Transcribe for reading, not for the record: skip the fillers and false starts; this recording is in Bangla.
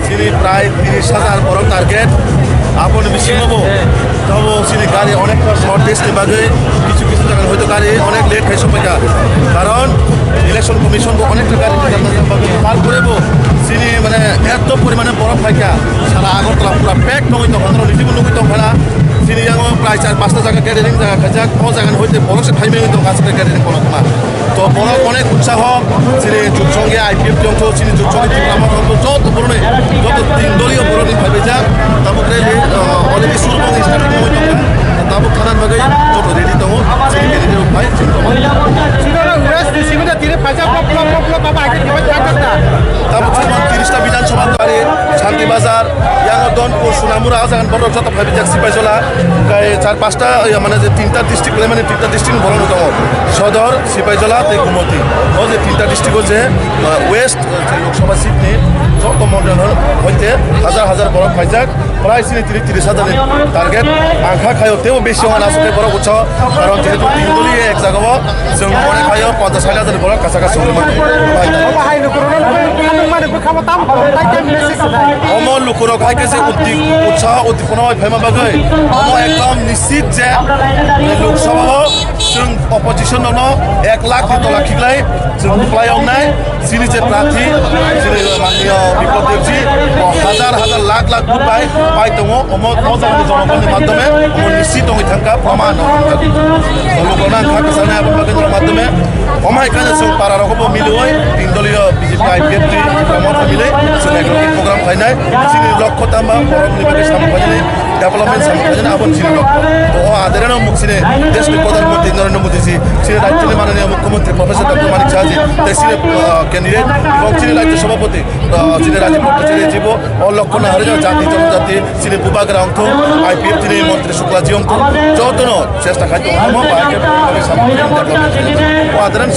চিনি প্রায় 30,000 বড় টার্গেট আপন বেশি হবো তবু চিনি গাড়ি অনেকটা শর্ট টেস্টে বাজে কিছু কিছু জায়গায় হয়তো গাড়ি অনেক লেট হয় সময়টা কারণ ইলেকশন কমিশন অনেকটা গাড়ি পার করবো চিনি মানে এত পরিমাণে বরফ থাকা সারা আগরতলা পুরা প্যাক নয় তখন নিজেও নয় তখন চিনি প্রায় 4-5টা জায়গা ক্যারিং জায়গা খাইছে কোনো জায়গা হইতে বরফে খাইবে হইতো গাছটা ক্যারিং কোনো তোমার তো বরফ অনেক উৎসাহ চিনি যুগ সঙ্গে আইপিএফ অংশ চিনি যুগ সঙ্গে আমার যত বরণে যত 3 দলীয় বরণে ভাবে যাক তারপরে অলরেডি শুরু করে স্টার্টিং হইতো তারপর খানার বাগে যত রেডি তো চিনি ক্যারিং উপায় চিনি তারপর 30টা বিধানসভা গাড়ি শান্তিবাজার ইয়াঙ্গদনপুর সোনামুড়া আজান বড় যত ভাবি যাক সিপাহীজলা 4-5টা মানে যে 3টা ডিস্ট্রিক্ট মানে 3টা ডিস্ট্রিক্ট বড় নতম সদর সিপাহীজলা মতি ও যে 3টা ডিস্ট্রিক্ট যে ওয়েস্ট লোকসভা সিট নিয়ে যত মন্ডল হইতে হাজার হাজার বড় ফাইজাক প্রায় 30,000 টার্গেট আঁখা খাইতেও বেশি আমার আসলে বড় উৎসাহ কারণ যেহেতু 3 দলীয় এক জায়গা जों মনে হয় 50,000 বড় কাছাকাছি অমল লোকৰ খাইছে উৎসাহ উদ্দীপনা ভাইমা বাগৈ একদম নিশ্চিত যে লোকসভা जों অপজিশন 1 লাখ লাখিলাই जों প্লাইংনাই যিনি যে প্রার্থী যিনি মাননীয় বিপ্লব দেবজি হাজার হাজার লাখ লাখ ভোট পাই দङ মজাनि জনগণनि মাধ্যমে নিশ্চিত হয়ে থাকা প্রমাণ জনগণা খাকে সামনে আপনাদের মাধ্যমে এখানে जों পাড়া রকম মিলুই 3 দলীয় বিজেপি আইপিএফ মত মিলে जों একটি প্রোগ্রাম খাইনাই যিনি লক্ষ্য তামা বরমনি বাগে সামনে डेभलपमेंट सामने अपन चिनी तो आदरणीय मुखिने देश के प्रधानमंत्री नरेंद्र मोदी जी चिनी राज्य माननीय मुख्यमंत्री प्रोफेसर डॉक्टर मानिक शाह जी चिनी कैंडिडेट और चिनी राज्य सभापति चिनी राजीव भट्टाचार्य जी और लक्षण हरिजन जाति जनजाति चिनी बुबाग्रा अंक आईपीएफ चिनी मंत्री शुक्ला जी अंक चौथन चेष्टा खाद्य आदरण